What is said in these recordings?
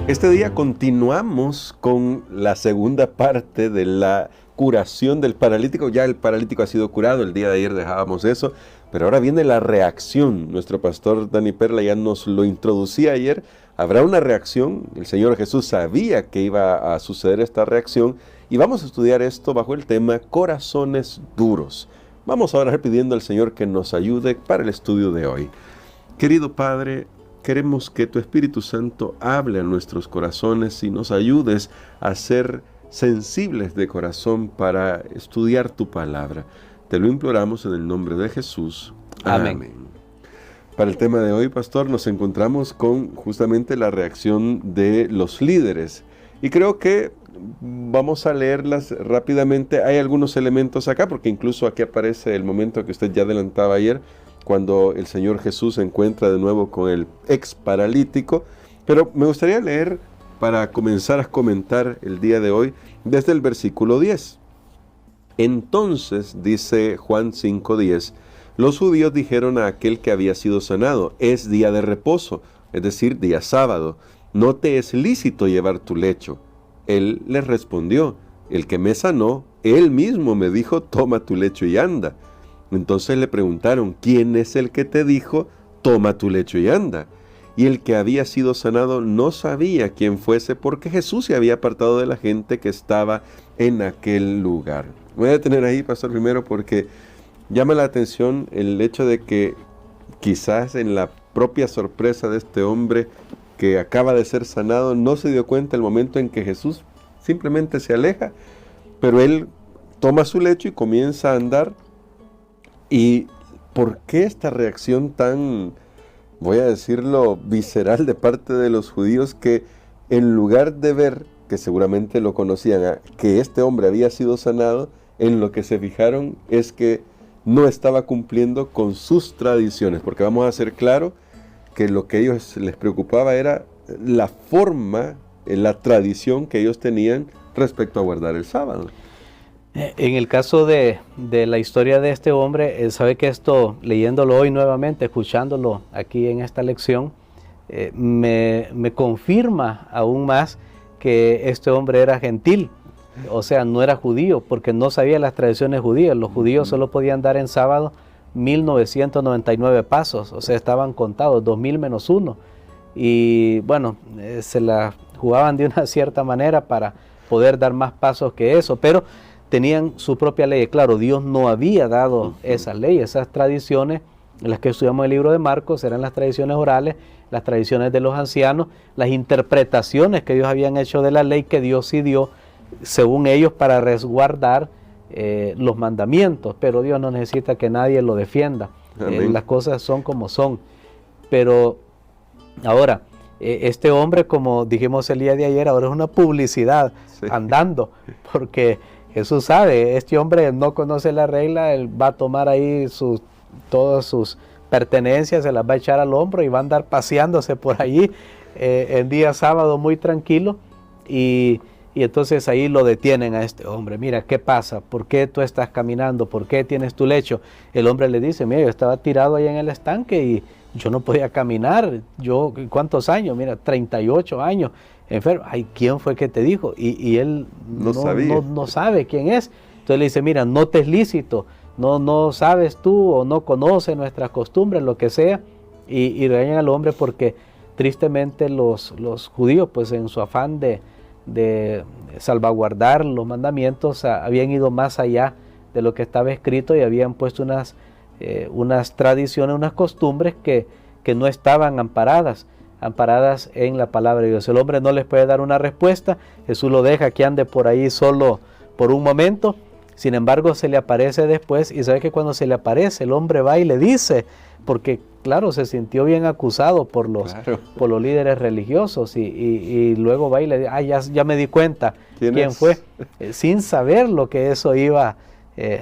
Este día continuamos con la segunda parte de la curación del paralítico. Ya el paralítico ha sido curado, el día de ayer dejábamos eso, pero ahora viene la reacción. Nuestro pastor Dani Perla ya nos lo introducía ayer. Habrá una reacción, el Señor Jesús sabía que iba a suceder esta reacción y vamos a estudiar esto bajo el tema corazones duros. Vamos a orar pidiendo al Señor que nos ayude para el estudio de hoy. Querido Padre, queremos que tu Espíritu Santo hable a nuestros corazones y nos ayudes a ser sensibles de corazón para estudiar tu palabra. Te lo imploramos en el nombre de Jesús. Amén. Para el tema de hoy, pastor, nos encontramos con justamente la reacción de los líderes. Y creo que vamos a leerlas rápidamente. Hay algunos elementos acá, porque incluso aquí aparece el momento que usted ya adelantaba ayer, cuando el Señor Jesús se encuentra de nuevo con el ex paralítico. Pero me gustaría leer, para comenzar a comentar el día de hoy, desde el versículo 10. Entonces, dice Juan 5:10, los judíos dijeron a aquel que había sido sanado, es día de reposo, es decir, día sábado, no te es lícito llevar tu lecho. Él les respondió, el que me sanó, él mismo me dijo, toma tu lecho y anda. Entonces le preguntaron, ¿quién es el que te dijo, toma tu lecho y anda? Y el que había sido sanado no sabía quién fuese, porque Jesús se había apartado de la gente que estaba en aquel lugar. Voy a detener ahí, pastor, primero, porque llama la atención el hecho de que quizás en la propia sorpresa de este hombre que acaba de ser sanado, no se dio cuenta el momento en que Jesús simplemente se aleja, pero él toma su lecho y comienza a andar. ¿Y por qué esta reacción tan, voy a decirlo, visceral de parte de los judíos, que en lugar de ver, que seguramente lo conocían, que este hombre había sido sanado, en lo que se fijaron es que no estaba cumpliendo con sus tradiciones? Porque vamos a ser claro que lo que a ellos les preocupaba era la forma, la tradición que ellos tenían respecto a guardar el sábado. En el caso de la historia de este hombre, sabe que esto, leyéndolo hoy nuevamente, escuchándolo aquí en esta lección, me confirma aún más que este hombre era gentil, o sea, no era judío, porque no sabía las tradiciones judías. Los judíos solo podían dar en sábado 1999 pasos, o sea, estaban contados, 2000 menos 1. Y bueno, se la jugaban de una cierta manera para poder dar más pasos que eso, pero tenían su propia ley. Claro, Dios no había dado esas leyes, esas tradiciones, las que estudiamos en el libro de Marcos, eran las tradiciones orales, las tradiciones de los ancianos, las interpretaciones que ellos habían hecho de la ley que Dios sí dio, según ellos, para resguardar los mandamientos. Pero Dios no necesita que nadie lo defienda. Las cosas son como son. Pero ahora, este hombre, como dijimos el día de ayer, ahora es una publicidad andando, porque Jesús sabe, este hombre no conoce la regla, él va a tomar ahí todas sus pertenencias, se las va a echar al hombro y va a andar paseándose por allí en día sábado muy tranquilo, y entonces ahí lo detienen a este hombre. Mira, ¿qué pasa? ¿Por qué tú estás caminando? ¿Por qué tienes tu lecho? El hombre le dice, mira, yo estaba tirado ahí en el estanque y yo no podía caminar. Yo, ¿cuántos años? Mira, 38 años. Enfermo. Ay, ¿quién fue que te dijo? Y él no sabe quién es. Entonces le dice, mira, no te es lícito, no sabes tú o no conoces nuestras costumbres, lo que sea, y regañan al hombre porque tristemente los judíos, pues en su afán de salvaguardar los mandamientos, habían ido más allá de lo que estaba escrito y habían puesto unas tradiciones, unas costumbres que no estaban amparadas en la palabra de Dios. El hombre no les puede dar una respuesta, Jesús lo deja que ande por ahí solo por un momento. Sin embargo, se le aparece después, y sabe que cuando se le aparece, el hombre va y le dice, porque claro, se sintió bien acusado por los líderes religiosos, y luego va y le dice, ya me di cuenta quién fue, sin saber lo que eso iba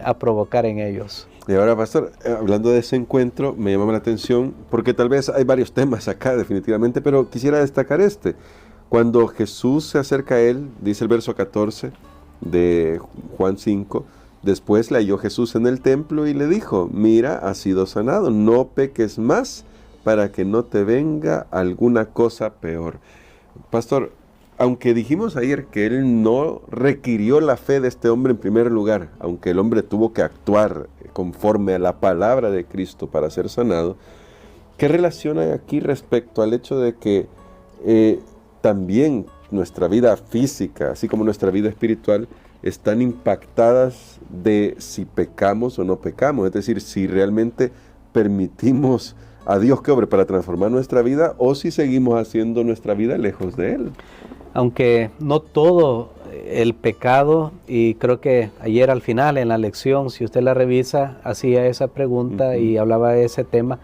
a provocar en ellos. Y ahora, pastor, hablando de ese encuentro, me llama la atención, porque tal vez hay varios temas acá definitivamente, pero quisiera destacar este. Cuando Jesús se acerca a él, dice el verso 14 de Juan 5, después le halló Jesús en el templo y le dijo, mira, has sido sanado, no peques más para que no te venga alguna cosa peor. Pastor, aunque dijimos ayer que él no requirió la fe de este hombre en primer lugar, aunque el hombre tuvo que actuar conforme a la palabra de Cristo para ser sanado, ¿qué relación hay aquí respecto al hecho de que también nuestra vida física, así como nuestra vida espiritual, están impactadas de si pecamos o no pecamos? Es decir, si realmente permitimos a Dios que obre para transformar nuestra vida o si seguimos haciendo nuestra vida lejos de Él. Aunque no todo el pecado, y creo que ayer al final en la lección, si usted la revisa, hacía esa pregunta y hablaba de ese tema,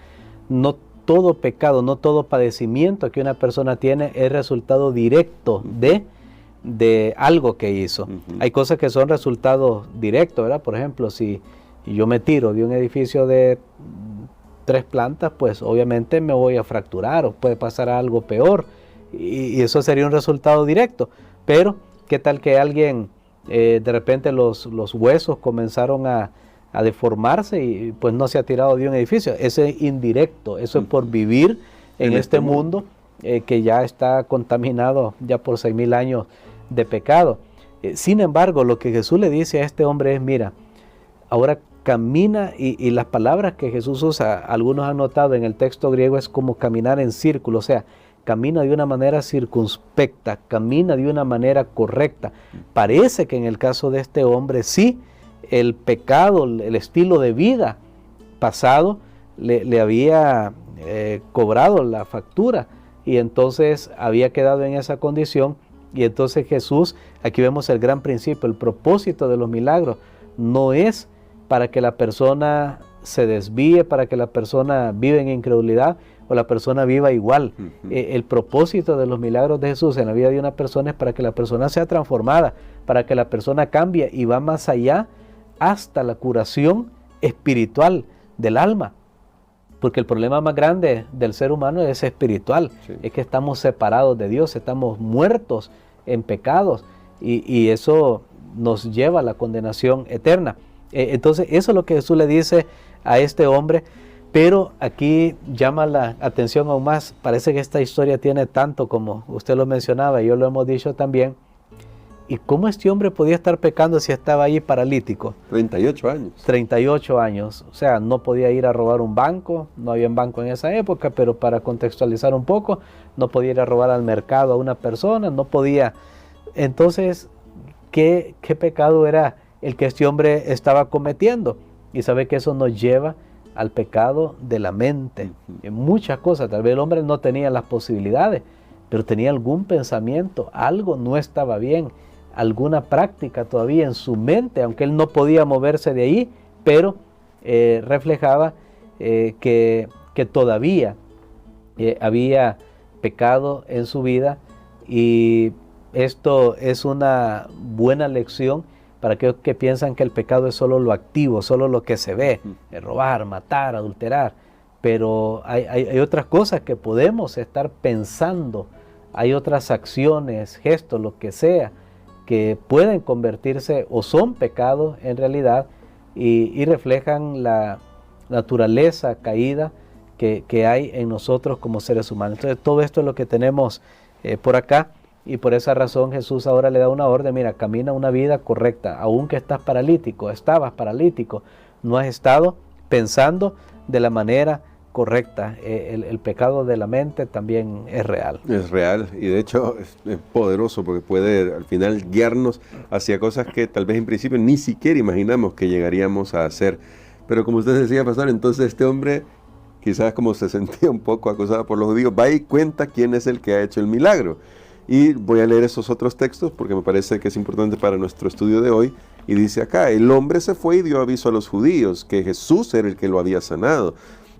no todo pecado, no todo padecimiento que una persona tiene es resultado directo de algo que hizo. Hay cosas que son resultados directos, ¿verdad? Por ejemplo, si yo me tiro de un edificio de 3 plantas, pues obviamente me voy a fracturar o puede pasar algo peor y eso sería un resultado directo. Pero, ¿qué tal que alguien, de repente los huesos comenzaron a deformarse y pues no se ha tirado de un edificio? Eso es indirecto, eso es por vivir en este mundo que ya está contaminado ya por 6,000 años de pecado. Sin embargo, lo que Jesús le dice a este hombre es, mira, ahora camina, y las palabras que Jesús usa, algunos han notado en el texto griego, es como caminar en círculo, o sea, camina de una manera circunspecta, camina de una manera correcta. Parece que en el caso de este hombre, sí, el pecado, el estilo de vida pasado, le había cobrado la factura, y entonces había quedado en esa condición. Y entonces Jesús, aquí vemos el gran principio, el propósito de los milagros, no es para que la persona se desvíe, para que la persona viva en incredulidad o la persona viva igual. El propósito de los milagros de Jesús en la vida de una persona es para que la persona sea transformada, para que la persona cambie y va más allá hasta la curación espiritual del alma. Porque el problema más grande del ser humano es espiritual, es que estamos separados de Dios, estamos muertos en pecados y eso nos lleva a la condenación eterna. Entonces eso es lo que Jesús le dice a este hombre, pero aquí llama la atención aún más. Parece que esta historia tiene tanto, como usted lo mencionaba y yo lo hemos dicho también. ¿Y cómo este hombre podía estar pecando si estaba ahí paralítico? 38 años. 38 años. O sea, no podía ir a robar un banco, no había un banco en esa época, pero para contextualizar un poco, no podía ir a robar al mercado a una persona, no podía. Entonces, ¿qué pecado era el que este hombre estaba cometiendo? Y sabe que eso nos lleva al pecado de la mente. En muchas cosas, tal vez el hombre no tenía las posibilidades, pero tenía algún pensamiento, algo no estaba bien, alguna práctica todavía en su mente, aunque él no podía moverse de ahí, pero reflejaba que todavía había pecado en su vida. Y esto es una buena lección para aquellos que piensan que el pecado es solo lo activo, solo lo que se ve, robar, matar, adulterar. Pero hay otras cosas que podemos estar pensando, hay otras acciones, gestos, lo que sea, que pueden convertirse o son pecados en realidad y reflejan la naturaleza caída que hay en nosotros como seres humanos. Entonces todo esto es lo que tenemos por acá. Y por esa razón Jesús ahora le da una orden: mira, camina una vida correcta, aunque estás paralítico, estabas paralítico, no has estado pensando de la manera correcta. El pecado de la mente también es real. Es real, y de hecho es poderoso, porque puede al final guiarnos hacia cosas que tal vez en principio ni siquiera imaginamos que llegaríamos a hacer. Pero como usted decía, pastor, entonces este hombre, quizás como se sentía un poco acosado por los judíos, va y cuenta quién es el que ha hecho el milagro. Y voy a leer esos otros textos porque me parece que es importante para nuestro estudio de hoy. Y dice acá: el hombre se fue y dio aviso a los judíos que Jesús era el que lo había sanado.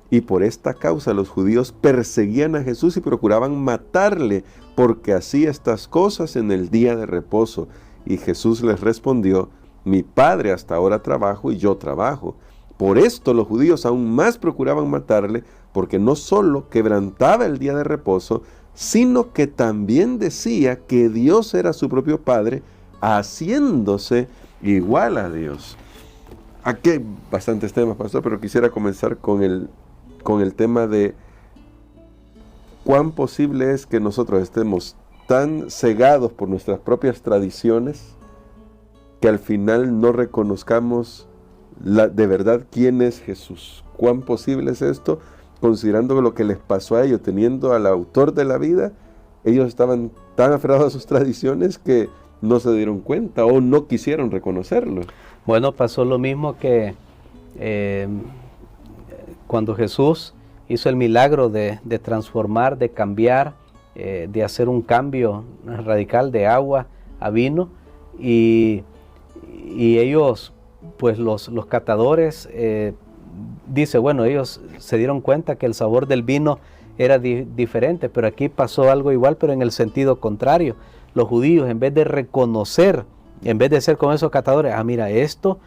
Y por esta causa los judíos perseguían a Jesús y procuraban matarle, porque hacía estas cosas en el día de reposo. Y Jesús les respondió: mi Padre hasta ahora trabajo y yo trabajo. Por esto los judíos aún más procuraban matarle, porque no solo quebrantaba el día de reposo, sino que también decía que Dios era su propio Padre, haciéndose igual a Dios. Aquí hay bastantes temas, pastor, pero quisiera comenzar con el tema de cuán posible es que nosotros estemos tan cegados por nuestras propias tradiciones que al final no reconozcamos de verdad quién es Jesús. ¿Cuán posible es esto? Considerando lo que les pasó a ellos, teniendo al autor de la vida, ellos estaban tan aferrados a sus tradiciones que no se dieron cuenta o no quisieron reconocerlo. Bueno, pasó lo mismo que cuando Jesús hizo el milagro de transformar, de cambiar, de hacer un cambio radical de agua a vino, y ellos, pues los catadores, dice, bueno, ellos se dieron cuenta que el sabor del vino era diferente, pero aquí pasó algo igual, pero en el sentido contrario. Los judíos, en vez de reconocer, en vez de ser como esos catadores, mira, esto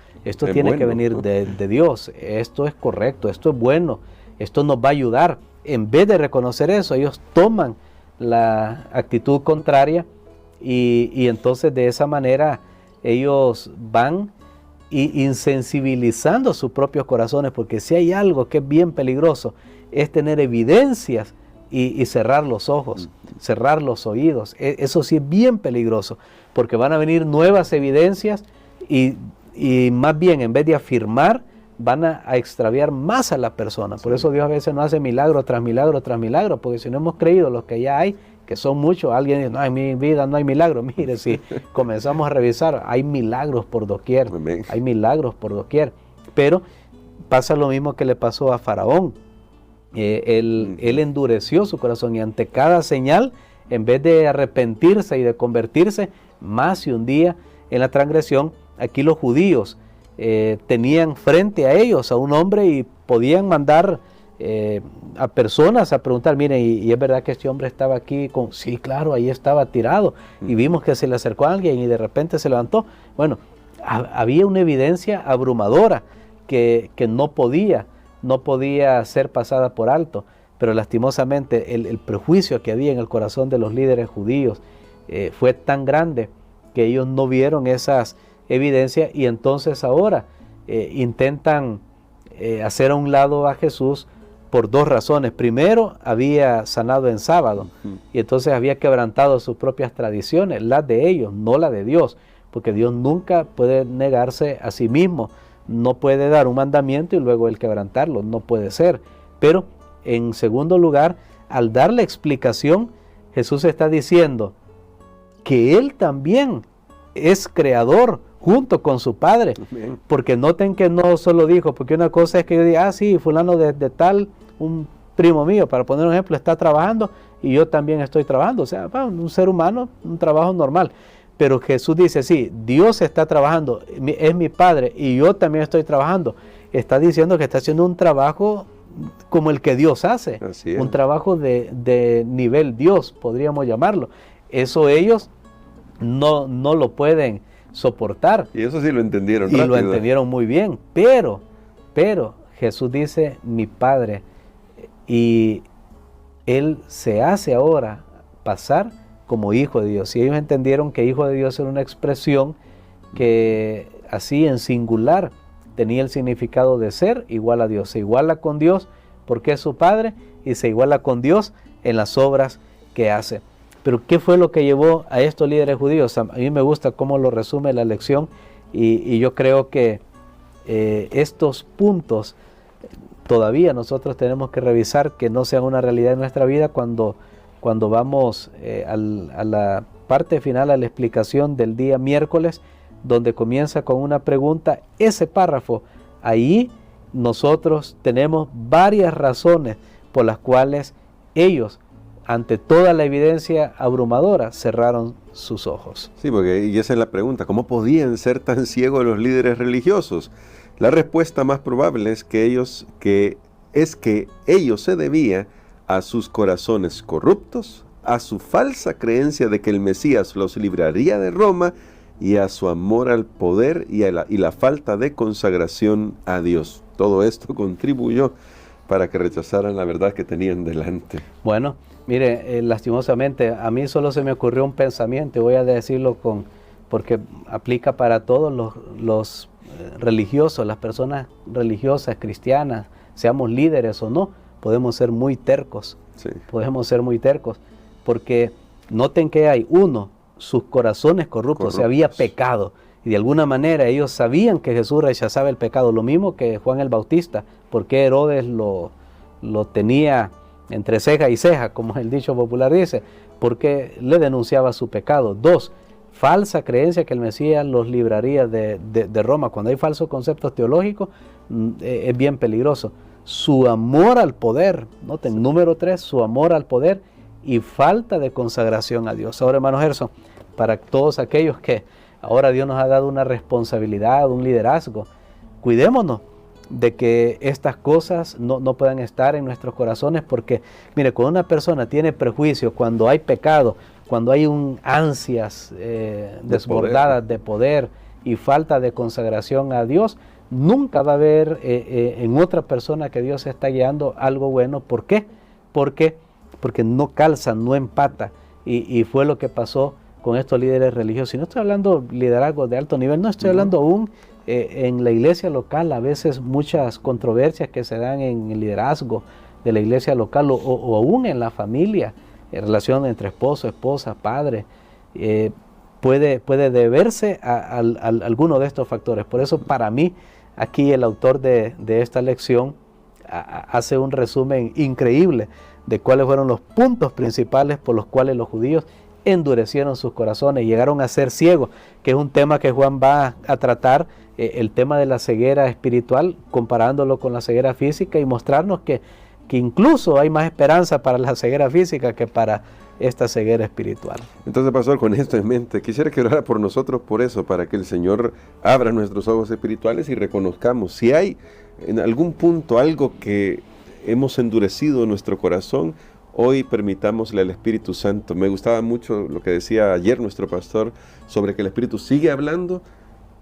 tiene bueno, que venir de Dios, esto es correcto, esto es bueno, esto nos va a ayudar. En vez de reconocer eso, ellos toman la actitud contraria y entonces de esa manera ellos van insensibilizando sus propios corazones, porque si hay algo que es bien peligroso, es tener evidencias y cerrar los ojos, cerrar los oídos. Eso sí es bien peligroso, porque van a venir nuevas evidencias y más bien, en vez de afirmar, van a extraviar más a la persona. Por eso Dios a veces no hace milagro tras milagro tras milagro, porque si no hemos creído los que ya hay, que son muchos, alguien dice, no, en mi vida no hay milagro. Mire, si comenzamos a revisar, hay milagros por doquier, hay milagros por doquier. Pero pasa lo mismo que le pasó a Faraón. Él endureció su corazón y ante cada señal, en vez de arrepentirse y de convertirse, más y un día en la transgresión. Aquí los judíos tenían frente a ellos a un hombre y podían mandar a personas a preguntar, miren, ¿y es verdad que este hombre estaba aquí? Sí, claro, ahí estaba tirado y vimos que se le acercó a alguien y de repente se levantó. Bueno, había una evidencia abrumadora que no podía ser pasada por alto, pero lastimosamente el prejuicio que había en el corazón de los líderes judíos fue tan grande que ellos no vieron esas evidencias y entonces ahora intentan hacer a un lado a Jesús por dos razones. Primero, había sanado en sábado y entonces había quebrantado sus propias tradiciones, las de ellos, no la de Dios, porque Dios nunca puede negarse a sí mismo. No puede dar un mandamiento y luego el quebrantarlo, no puede ser. Pero en segundo lugar, al dar la explicación, Jesús está diciendo que Él también es creador junto con su Padre. Amén. Porque noten que no solo dijo, porque una cosa es que yo diga, sí, fulano de tal, un primo mío, para poner un ejemplo, está trabajando y yo también estoy trabajando. O sea, un ser humano, un trabajo normal. Pero Jesús dice, sí, Dios está trabajando, es mi Padre y yo también estoy trabajando. Está diciendo que está haciendo un trabajo como el que Dios hace, un trabajo de nivel Dios, podríamos llamarlo. Eso ellos no lo pueden soportar. Y eso sí lo entendieron rápido. Y lo entendieron muy bien, pero Jesús dice, mi Padre, y Él se hace ahora pasar como hijo de Dios. Y ellos entendieron que hijo de Dios era una expresión que así en singular tenía el significado de ser igual a Dios. Se iguala con Dios porque es su Padre y se iguala con Dios en las obras que hace. Pero ¿qué fue lo que llevó a estos líderes judíos? A mí me gusta cómo lo resume la lección y yo creo que estos puntos todavía nosotros tenemos que revisar que no sean una realidad en nuestra vida cuando vamos a la parte final, a la explicación del día miércoles, donde comienza con una pregunta. Ese párrafo, ahí nosotros tenemos varias razones por las cuales ellos, ante toda la evidencia abrumadora, cerraron sus ojos. Sí, porque y esa es la pregunta, ¿cómo podían ser tan ciegos los líderes religiosos? La respuesta más probable es que ellos se debía a sus corazones corruptos, a su falsa creencia de que el Mesías los libraría de Roma y a su amor al poder y la falta de consagración a Dios. Todo esto contribuyó para que rechazaran la verdad que tenían delante. Bueno, mire, lastimosamente a mí solo se me ocurrió un pensamiento, voy a decirlo porque aplica para todos los religiosos, las personas religiosas, cristianas, seamos líderes o no. Podemos ser muy tercos, sí. Podemos ser muy tercos, porque Noten que hay uno, sus corazones corruptos, se había pecado. Y de alguna manera ellos sabían que Jesús rechazaba el pecado, lo mismo que Juan el Bautista, porque Herodes lo tenía entre ceja y ceja, como el dicho popular dice, porque le denunciaba su pecado. 2, falsa creencia que el Mesías los libraría de Roma. Cuando hay falsos conceptos teológicos, es bien peligroso. Su amor al poder, noten, número 3, su amor al poder y falta de consagración a Dios. Ahora, hermano Gerson, para todos aquellos que ahora Dios nos ha dado una responsabilidad, un liderazgo, cuidémonos de que estas cosas no puedan estar en nuestros corazones, porque, mire, cuando una persona tiene prejuicios, cuando hay pecado, cuando hay ansias desbordadas de poder y falta de consagración a Dios, nunca va a haber en otra persona que Dios está guiando algo bueno. ¿Por qué? Porque no calza, no empata, y fue lo que pasó con estos líderes religiosos. Y no estoy hablando de liderazgo de alto nivel, no estoy hablando aún en la iglesia local. A veces muchas controversias que se dan en el liderazgo de la iglesia local o aún en la familia, en relación entre esposo, esposa, padre, puede deberse a alguno de estos factores. Por eso, para mí, aquí el autor de esta lección hace un resumen increíble de cuáles fueron los puntos principales por los cuales los judíos endurecieron sus corazones, llegaron a ser ciegos, que es un tema que Juan va a tratar, el tema de la ceguera espiritual, comparándolo con la ceguera física, y mostrarnos que incluso hay más esperanza para la ceguera física que para esta ceguera espiritual. Entonces, pastor, con esto en mente, quisiera que orara por nosotros por eso, para que el Señor abra nuestros ojos espirituales y reconozcamos si hay en algún punto algo que hemos endurecido en nuestro corazón. Hoy permitámosle al Espíritu Santo. Me gustaba mucho lo que decía ayer nuestro pastor sobre que el Espíritu sigue hablando.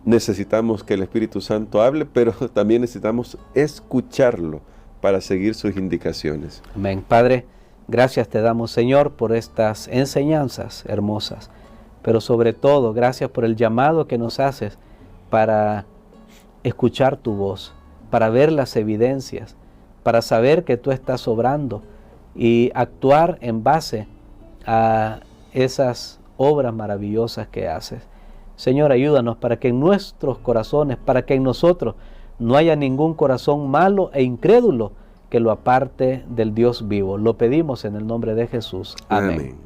Necesitamos que el Espíritu Santo hable, pero también necesitamos escucharlo para seguir sus indicaciones. Amén. Padre, gracias te damos, Señor, por estas enseñanzas hermosas, pero sobre todo, gracias por el llamado que nos haces para escuchar tu voz, para ver las evidencias, para saber que tú estás obrando y actuar en base a esas obras maravillosas que haces. Señor, ayúdanos para que en nuestros corazones, para que en nosotros no haya ningún corazón malo e incrédulo que lo aparte del Dios vivo. Lo pedimos en el nombre de Jesús. Amén.